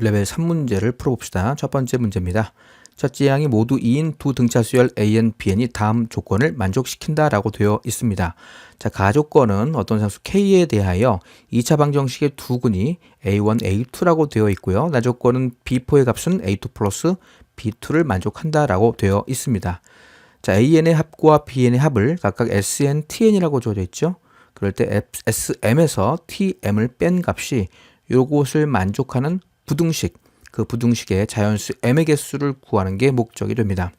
레벨 3문제를 풀어봅시다. 첫 번째 문제입니다. 첫째 항이 모두 2인 두 등차수열 AN, BN이 다음 조건을 만족시킨다 라고 되어 있습니다. 자, 가조건은 어떤 상수 K에 대하여 2차 방정식의 두 근이 A1, A2라고 되어 있고요. 나조건은 B4의 값은 A2 플러스 B2를 만족한다 라고 되어 있습니다. 자, AN의 합과 BN의 합을 각각 SN, TN이라고 주어져 있죠. 그럴 때 SM에서 TM을 뺀 값이 요것을 만족하는 부등식, 그 부등식의 자연수 m의 개수를 구하는 게 목적이 됩니다.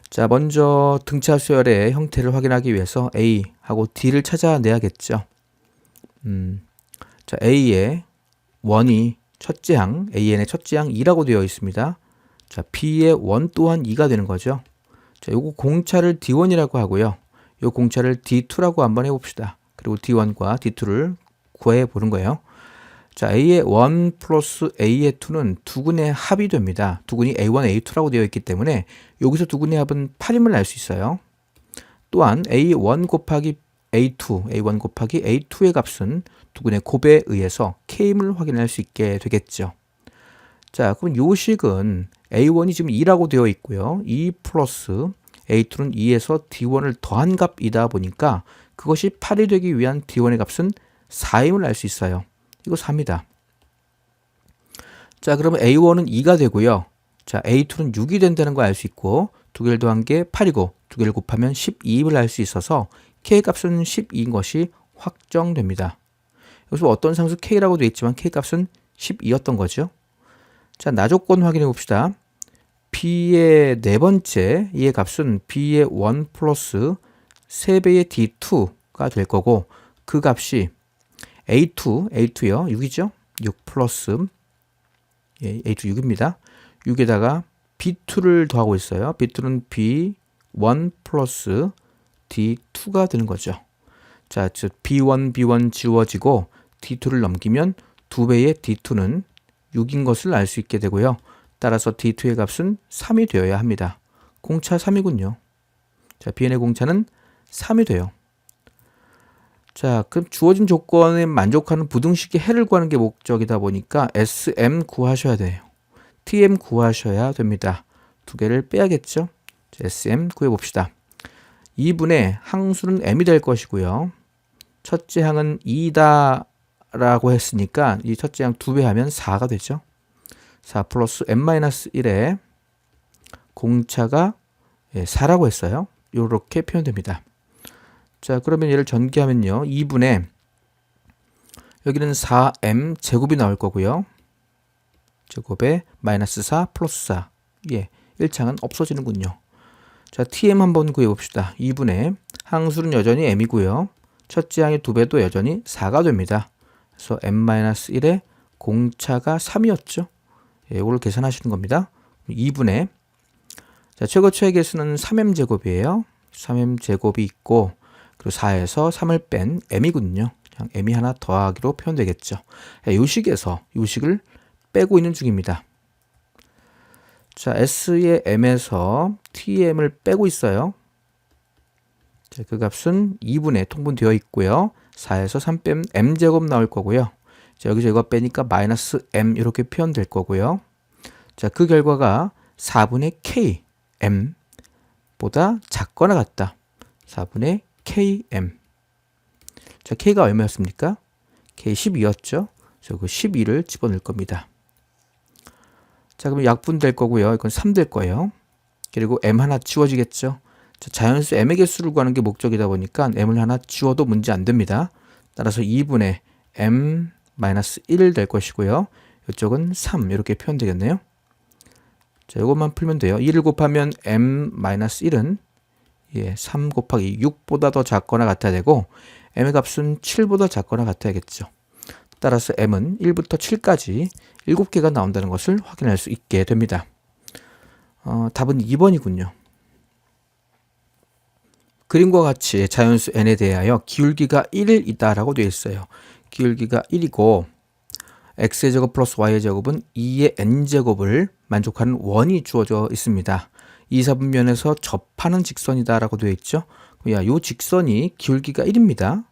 자, 먼저 등차 수열의 형태를 확인하기 위해서 A하고 D를 찾아내야겠죠. 자, A의 원이 첫째 항, AN의 첫째 항 2라고 되어 있습니다. 자, B의 원 또한 2가 되는 거죠. 자, 요거 공차를 D1이라고 하고요. 요 공차를 D2라고 한번 해봅시다. 그리고 D1과 D2를 구해 보는 거예요. 자, A의 1 플러스 A의 2는 두 근의 합이 됩니다. 두 근이 A1, A2라고 되어 있기 때문에 여기서 두 근의 합은 8임을 알 수 있어요. 또한 A1 곱하기 A2, A1 곱하기 A2의 값은 두 근의 곱에 의해서 K임을 확인할 수 있게 되겠죠. 자, 그럼 요 식은 A1이 지금 2라고 되어 있고요. 2 플러스 A2는 2에서 D1을 더한 값이다 보니까 그것이 8이 되기 위한 D1의 값은 4임을 알 수 있어요. 이거 4입니다. 자, 그러면 A1은 2가 되고요. 자, A2는 6이 된다는 걸 알 수 있고 두 개를 더한 게 8이고 두 개를 곱하면 12임을 알 수 있어서 K 값은 12인 것이 확정됩니다. 여기서 어떤 상수 K라고 되어 있지만 K 값은 12였던 거죠. 자, 나조건 확인해 봅시다. B의 네 번째 이의 값은 B의 1 플러스 3배의 D2가 될 거고 그 값이 A2요. 6이죠. 6 플러스 A2 6입니다. 6에다가 B2를 더하고 있어요. B2는 B1 플러스 D2가 되는 거죠. 자, 즉 B1, B1 지워지고 D2를 넘기면 2배의 D2는 6인 것을 알 수 있게 되고요. 따라서 D2의 값은 3이 되어야 합니다. 공차 3이군요. 자, BN의 공차는 3이 돼요. 자, 그럼 주어진 조건에 만족하는 부등식의 해를 구하는 게 목적이다 보니까 SM 구하셔야 돼요. TM 구하셔야 됩니다. 두 개를 빼야겠죠. 자, SM 구해봅시다. 2분의 항수는 M이 될 것이고요. 첫째 항은 2다 라고 했으니까 이 첫째 항 2배 하면 4가 되죠. 4 플러스 M-1에 공차가 4라고 했어요. 이렇게 표현됩니다. 자, 그러면 얘를 전개하면요. 2분의 여기는 4m 제곱이 나올 거고요. 제곱에 마이너스 4 플러스 4. 1창은 없어지는군요. 자, TM 한번 구해봅시다. 2분의 항수는 여전히 m이고요. 첫째 항의 2배도 여전히 4가 됩니다. 그래서 m-1에 공차가 3이었죠. 이걸 계산하시는 겁니다. 2분의 자, 최고 최의 개수는 3m 제곱이에요. 3m 제곱이 있고 그리고 4에서 3을 뺀 m이군요. 그냥 m이 하나 더하기로 표현되겠죠. 이 식에서 이 식을 빼고 있는 중입니다. 자, S의 m에서 TM을 빼고 있어요. 자, 그 값은 2분의 통분되어 있고요. 4에서 3 빼면 m제곱 나올 거고요. 자, 여기서 이거 빼니까 마이너스 m 이렇게 표현될 거고요. 자, 그 결과가 4분의 k m보다 작거나 같다. 4분의 km. 자, k가 얼마였습니까? k 12였죠. 그래서 그 12를 집어넣을 겁니다. 자, 그러면 약분 될 거고요. 이건 3 될 거예요. 그리고 m 하나 지워지겠죠. 자, 자연수 m의 개수를 구하는 게 목적이다 보니까 m을 하나 지워도 문제 안 됩니다. 따라서 2분의 m-1 될 것이고요. 이쪽은 3 이렇게 표현되겠네요. 자, 이것만 풀면 돼요. 1을 곱하면 m-1은 3 곱하기 6보다 더 작거나 같아야 되고 m의 값은 7보다 작거나 같아야겠죠. 따라서 m은 1부터 7까지 7개가 나온다는 것을 확인할 수 있게 됩니다. 답은 2번이군요. 그림과 같이 자연수 n에 대하여 기울기가 1이다 라고 되어 있어요. 기울기가 1이고 x의 제곱 플러스 y의 제곱은 2의 n제곱을 만족하는 원이 주어져 있습니다. 2사분면에서 접하는 직선이다 라고 되어 있죠. 이 직선이 기울기가 1입니다.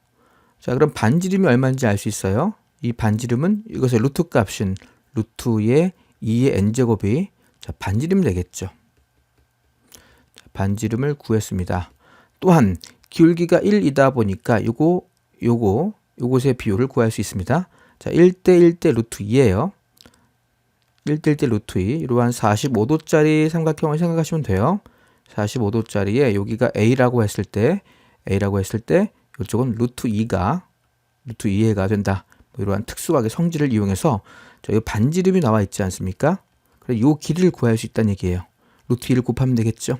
자, 그럼 반지름이 얼마인지 알 수 있어요. 이 반지름은 이것의 루트 값인 루트의 2의 n제곱이 자, 반지름 되겠죠. 자, 반지름을 구했습니다. 또한 기울기가 1이다 보니까 요것의 비율을 구할 수 있습니다. 자, 1대 1대 루트 2예요. 1대 1대 루트 2. 이러한 45도짜리 삼각형을 생각하시면 돼요. 45도짜리에 여기가 A라고 했을 때 이쪽은 루트 2가 된다. 뭐 이러한 특수하게 성질을 이용해서 이 반지름이 나와 있지 않습니까? 그래서 이 길이를 구할 수 있다는 얘기예요. 루트 2를 곱하면 되겠죠.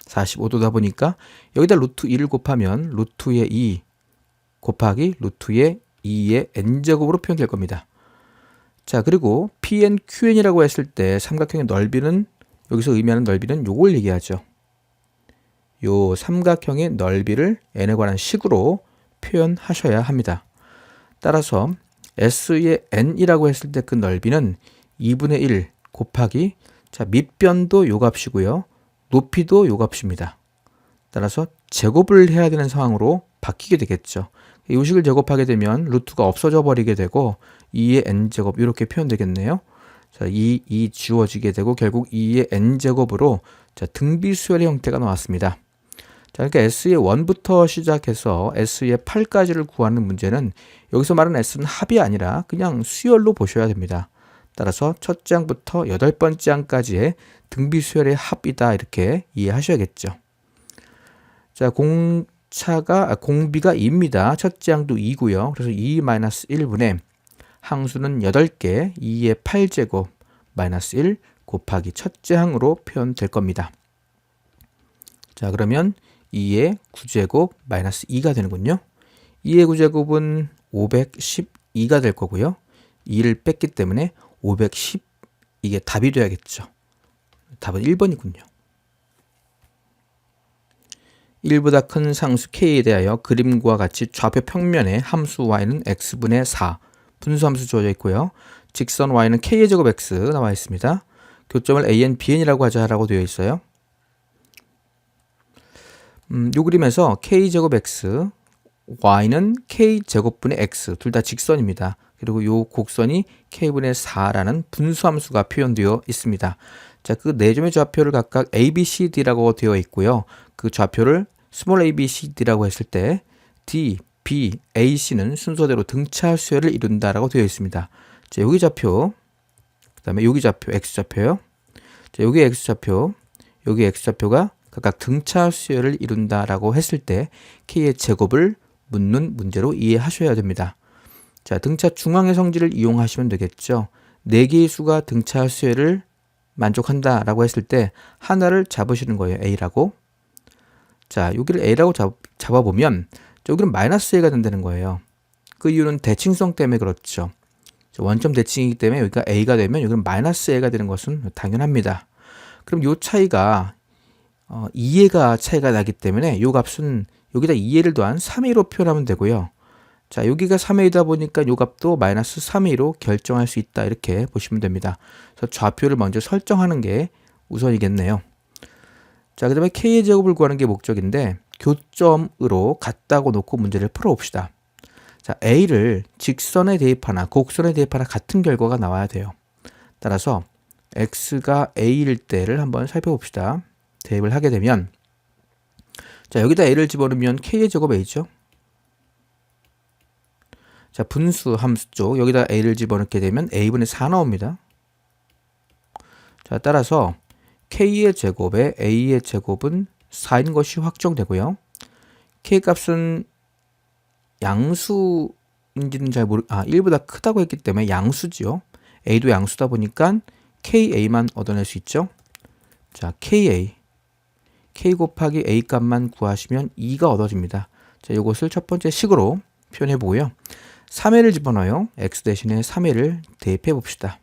45도다 보니까 여기다 루트 2를 곱하면 루트의 2 곱하기 루트의 2의 n제곱으로 표현될 겁니다. 자, 그리고 PN, QN이라고 했을 때 삼각형의 넓이는 여기서 의미하는 넓이는 요걸 얘기하죠. 요 삼각형의 넓이를 n에 관한 식으로 표현하셔야 합니다. 따라서 S의 n이라고 했을 때 그 넓이는 2분의 1 곱하기 자, 밑변도 요 값이고요. 높이도 요 값입니다. 따라서 제곱을 해야 되는 상황으로 바뀌게 되겠죠. 이 식을 제곱하게 되면 루트가 없어져 버리게 되고 2의 n제곱 이렇게 표현되겠네요. 자, 2 지워지게 되고 결국 2의 n제곱으로 자, 등비수열의 형태가 나왔습니다. 자, 그러니까 S의 1부터 시작해서 S의 8까지를 구하는 문제는 여기서 말하는 S는 합이 아니라 그냥 수열로 보셔야 됩니다. 따라서 첫째 항부터 8번째 항까지의 등비수열의 합이다 이렇게 이해하셔야겠죠. 자, 공비가 2입니다. 첫째 항도 2고요. 그래서 2-1분의 항수는 8개, 2의 8제곱 마이너스 1 곱하기 첫째 항으로 표현될 겁니다. 자, 그러면 2의 9제곱 마이너스 2가 되는군요. 2의 9제곱은 512가 될 거고요. 2를 뺐기 때문에 510 이게 답이 돼야겠죠. 답은 1번이군요. 1보다 큰 상수 k에 대하여 그림과 같이 좌표 평면에 함수 y는 x분의 4 분수함수 주어져 있고요. 직선 y는 k의 제곱 x 나와 있습니다. 교점을 an, bn이라고 하자라고 되어 있어요. 이 그림에서 k제곱 x, y는 k제곱분의 x 둘 다 직선입니다. 그리고 이 곡선이 k분의 4라는 분수함수가 표현되어 있습니다. 자, 그 네 점의 좌표를 각각 a, b, c, d라고 되어 있고요. 그 좌표를 스몰 a, b, c, d라고 했을 때 d, b, a, c는 순서대로 등차 수열을 이룬다라고 되어 있습니다. 자, 여기 좌표, 그다음에 여기 좌표, x 좌표요. 자, 여기 x 좌표, 여기 x 좌표가 각각 등차 수열을 이룬다라고 했을 때 k의 제곱을 묻는 문제로 이해하셔야 됩니다. 자, 등차 중앙의 성질을 이용하시면 되겠죠. 4개의 수가 등차 수열을 만족한다라고 했을 때 하나를 잡으시는 거예요. A라고. 자, 여기를 A라고 잡아보면 여기는 마이너스 A가 된다는 거예요. 그 이유는 대칭성 때문에 그렇죠. 원점 대칭이기 때문에 여기가 A가 되면 여기는 마이너스 A가 되는 것은 당연합니다. 그럼 이 차이가 2A가 차이가 나기 때문에 이 값은 여기다 2A를 더한 3A로 표현하면 되고요. 자, 여기가 3A이다 보니까 이 값도 마이너스 3A로 결정할 수 있다 이렇게 보시면 됩니다. 그래서 좌표를 먼저 설정하는 게 우선이겠네요. 자, 그 다음에 K의 제곱을 구하는 게 목적인데 교점으로 같다고 놓고 문제를 풀어봅시다. 자, A를 직선에 대입하나 곡선에 대입하나 같은 결과가 나와야 돼요. 따라서 X가 A일 때를 한번 살펴봅시다. 대입을 하게 되면 자, 여기다 A를 집어넣으면 K의 제곱 A죠. 자, 분수 함수 쪽 여기다 A를 집어넣게 되면 A분의 4 나옵니다. 자, 따라서 K의 제곱에 A의 제곱은 4인 것이 확정되고요. K 값은 양수인지는 잘 1보다 크다고 했기 때문에 양수지요. A도 양수다 보니까 KA만 얻어낼 수 있죠. 자, KA. K 곱하기 A 값만 구하시면 2가 얻어집니다. 자, 이것을 첫 번째 식으로 표현해 보고요. 3회를 집어넣어요. X 대신에 3회를 대입해 봅시다.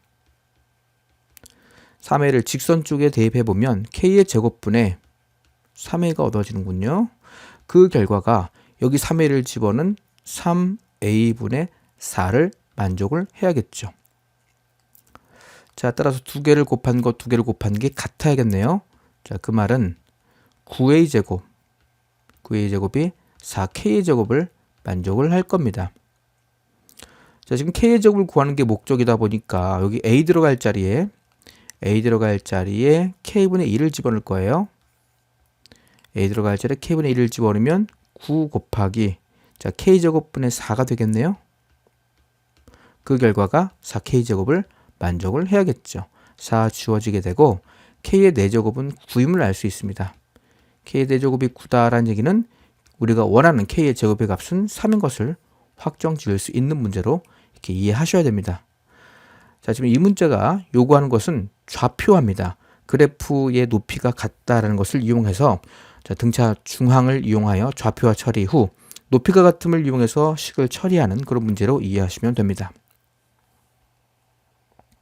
3회를 직선 쪽에 대입해 보면 K의 제곱분에 3회가 얻어지는군요. 그 결과가 여기 3회를 집어넣은 3A분의 4를 만족을 해야겠죠. 자, 따라서 두 개를 곱한 것, 두 개를 곱한 게 같아야겠네요. 자, 그 말은 9A 제곱, 9A 제곱이 4K의 제곱을 만족을 할 겁니다. 자, 지금 K의 제곱을 구하는 게 목적이다 보니까 여기 A 들어갈 자리에 K분의 1을 집어넣을 거예요. A 들어갈 자리에 K분의 1을 집어넣으면 9 곱하기 자, K제곱분의 4가 되겠네요. 그 결과가 4K제곱을 만족을 해야겠죠. 4 지워지게 되고 K의 4제곱은 9임을 알 수 있습니다. K의 4제곱이 9다라는 얘기는 우리가 원하는 K의 제곱의 값은 3인 것을 확정 지을 수 있는 문제로 이렇게 이해하셔야 됩니다. 자, 지금 이 문제가 요구하는 것은 좌표합니다. 그래프의 높이가 같다라는 것을 이용해서 자, 등차 중항을 이용하여 좌표화 처리 후 높이가 같음을 이용해서 식을 처리하는 그런 문제로 이해하시면 됩니다.